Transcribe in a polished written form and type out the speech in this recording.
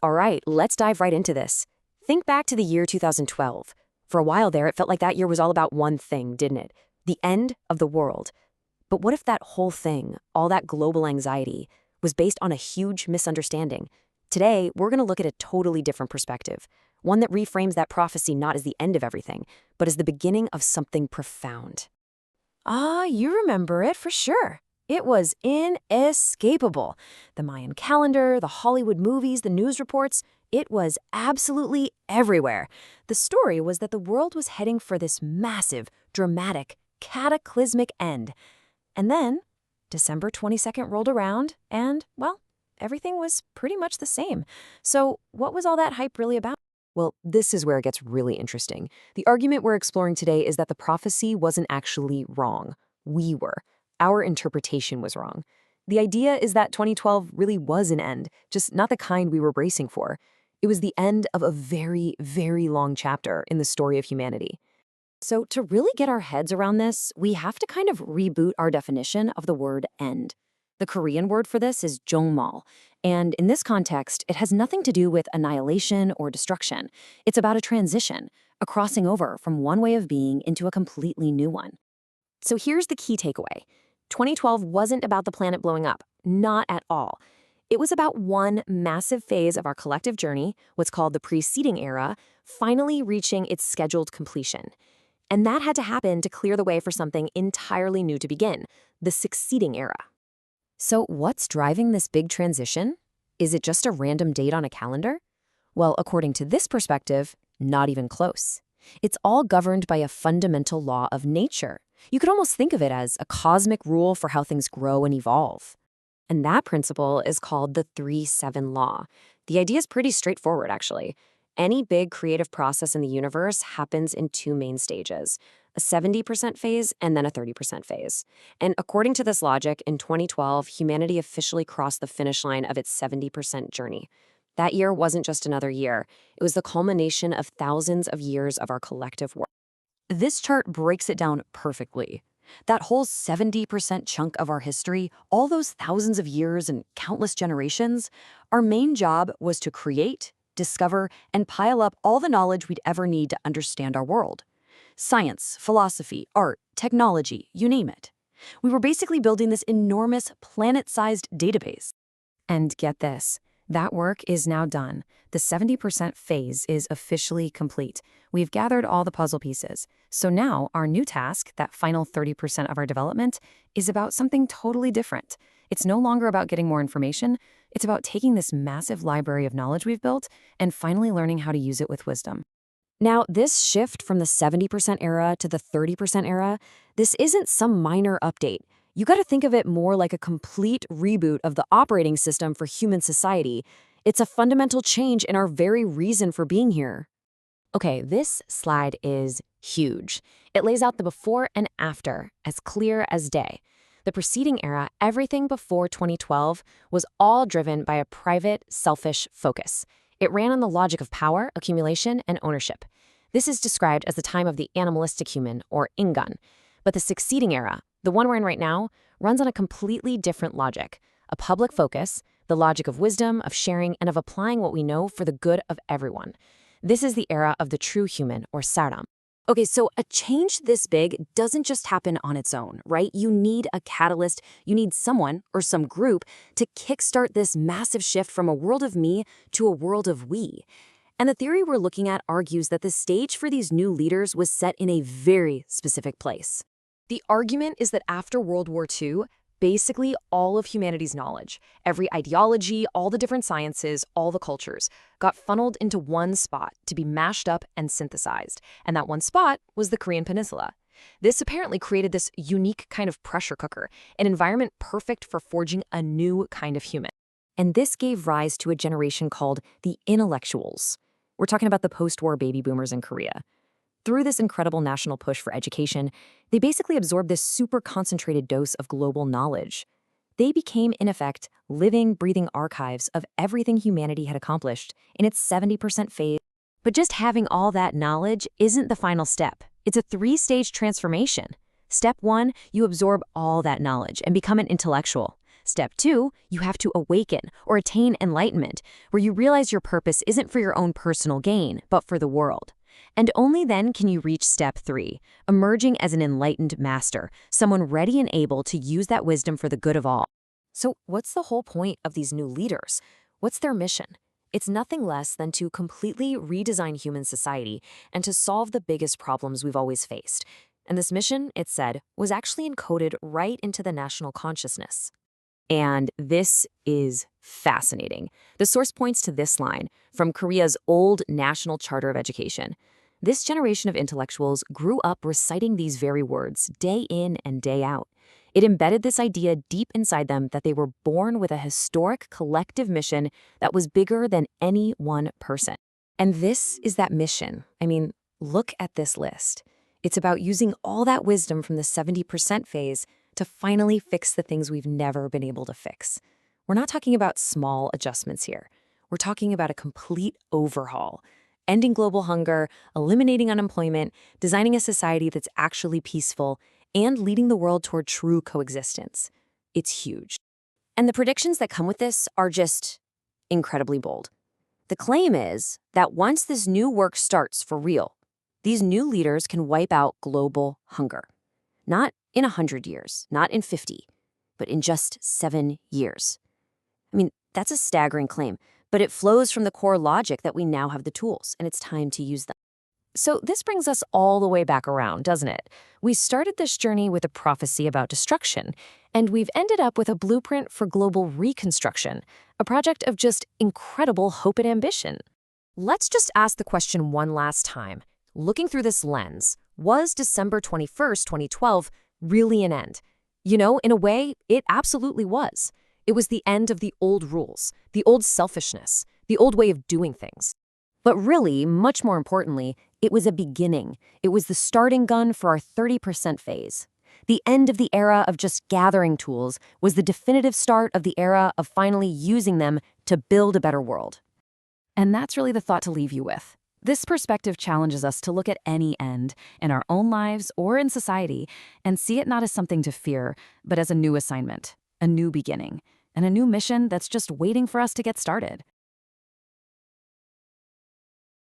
All right, let's dive right into this. Think back to the year 2012. For a while there, it felt like that year was all about one thing, didn't it? The end of the world. But what if that whole thing, all that global anxiety, was based on a huge misunderstanding? Today, we're going to look at a totally different perspective, one that reframes that prophecy not as the end of everything, but as the beginning of something profound. Ah, you remember it for sure. It was inescapable. The Mayan calendar, the Hollywood movies, the news reports, it was absolutely everywhere. The story was that the world was heading for this massive, dramatic, cataclysmic end. And then, December 22nd rolled around, and, well, everything was pretty much the same. So what was all that hype really about? Well, this is where it gets really interesting. The argument we're exploring today is that the prophecy wasn't actually wrong. We were. Our interpretation was wrong. The idea is that 2012 really was an end, just not the kind we were bracing for. It was the end of a very, very long chapter in the story of humanity. So to really get our heads around this, we have to kind of reboot our definition of the word end. The Korean word for this is Jungbub, and in this context, it has nothing to do with annihilation or destruction. It's about a transition, a crossing over from one way of being into a completely new one. So here's the key takeaway. 2012 wasn't about the planet blowing up, not at all. It was about one massive phase of our collective journey, what's called the preceding era, finally reaching its scheduled completion. And that had to happen to clear the way for something entirely new to begin, the succeeding era. So what's driving this big transition? Is it just a random date on a calendar? Well, according to this perspective, not even close. It's all governed by a fundamental law of nature. You could almost think of it as a cosmic rule for how things grow and evolve. And that principle is called the 3-7 law. The idea is pretty straightforward, actually. Any big creative process in the universe happens in two main stages, a 70% phase and then a 30% phase. And according to this logic, in 2012, humanity officially crossed the finish line of its 70% journey. That year wasn't just another year. It was the culmination of thousands of years of our collective work. This chart breaks it down perfectly. That whole 70% chunk of our history, all those thousands of years and countless generations, our main job was to create, discover, and pile up all the knowledge we'd ever need to understand our world. Science, philosophy, art, technology, you name it. We were basically building this enormous planet-sized database. And get this, that work is now done. The 70% phase is officially complete. We've gathered all the puzzle pieces. So now our new task, that final 30% of our development, is about something totally different. It's no longer about getting more information. It's about taking this massive library of knowledge we've built and finally learning how to use it with wisdom. Now, this shift from the 70% era to the 30% era, this isn't some minor update. You got to think of it more like a complete reboot of the operating system for human society. It's a fundamental change in our very reason for being here. Okay, this slide is huge. It lays out the before and after, as clear as day. The preceding era, everything before 2012, was all driven by a private, selfish focus. It ran on the logic of power, accumulation, and ownership. This is described as the time of the animalistic human, or ingan. But the succeeding era, the one we're in right now, runs on a completely different logic. A public focus, the logic of wisdom, of sharing, and of applying what we know for the good of everyone. This is the era of the true human, or saram. Okay, so a change this big doesn't just happen on its own, right? You need a catalyst, you need someone or some group to kickstart this massive shift from a world of me to a world of we. And the theory we're looking at argues that the stage for these new leaders was set in a very specific place. The argument is that after World War II, basically all of humanity's knowledge, every ideology, all the different sciences, all the cultures, got funneled into one spot to be mashed up and synthesized. And that one spot was the Korean Peninsula. This apparently created this unique kind of pressure cooker, an environment perfect for forging a new kind of human. And this gave rise to a generation called the intellectuals. We're talking about the post-war baby boomers in Korea. Through this incredible national push for education, they basically absorbed this super concentrated dose of global knowledge. They became, in effect, living, breathing archives of everything humanity had accomplished in its 70% phase. But just having all that knowledge isn't the final step. It's a 3-stage transformation. Step 1, you absorb all that knowledge and become an intellectual. Step 2, you have to awaken or attain enlightenment, where you realize your purpose isn't for your own personal gain, but for the world. And only then can you reach step 3, emerging as an enlightened master, someone ready and able to use that wisdom for the good of all. So what's the whole point of these new leaders? What's their mission? It's nothing less than to completely redesign human society and to solve the biggest problems we've always faced. And this mission, it said, was actually encoded right into the national consciousness. And this is fascinating. The source points to this line from Korea's old National Charter of Education. This generation of intellectuals grew up reciting these very words day in and day out. It embedded this idea deep inside them that they were born with a historic collective mission that was bigger than any one person. And this is that mission. I mean, look at this list. It's about using all that wisdom from the 70% phase to finally fix the things we've never been able to fix. We're not talking about small adjustments here. We're talking about a complete overhaul, ending global hunger, eliminating unemployment, designing a society that's actually peaceful, and leading the world toward true coexistence. It's huge. And the predictions that come with this are just incredibly bold. The claim is that once this new work starts for real, these new leaders can wipe out global hunger. Not in 100 years, not in 50, but in just 7 years. I mean, that's a staggering claim, but it flows from the core logic that we now have the tools, and it's time to use them. So this brings us all the way back around, doesn't it? We started this journey with a prophecy about destruction, and we've ended up with a blueprint for global reconstruction, a project of just incredible hope and ambition. Let's just ask the question one last time. Looking through this lens, was December 21st, 2012 really an end? You know, in a way, it absolutely was. It was the end of the old rules, the old selfishness, the old way of doing things. But really, much more importantly, it was a beginning. It was the starting gun for our 30% phase. The end of the era of just gathering tools was the definitive start of the era of finally using them to build a better world. And that's really the thought to leave you with. This perspective challenges us to look at any end in our own lives or in society and see it not as something to fear, but as a new assignment, a new beginning, and a new mission that's just waiting for us to get started.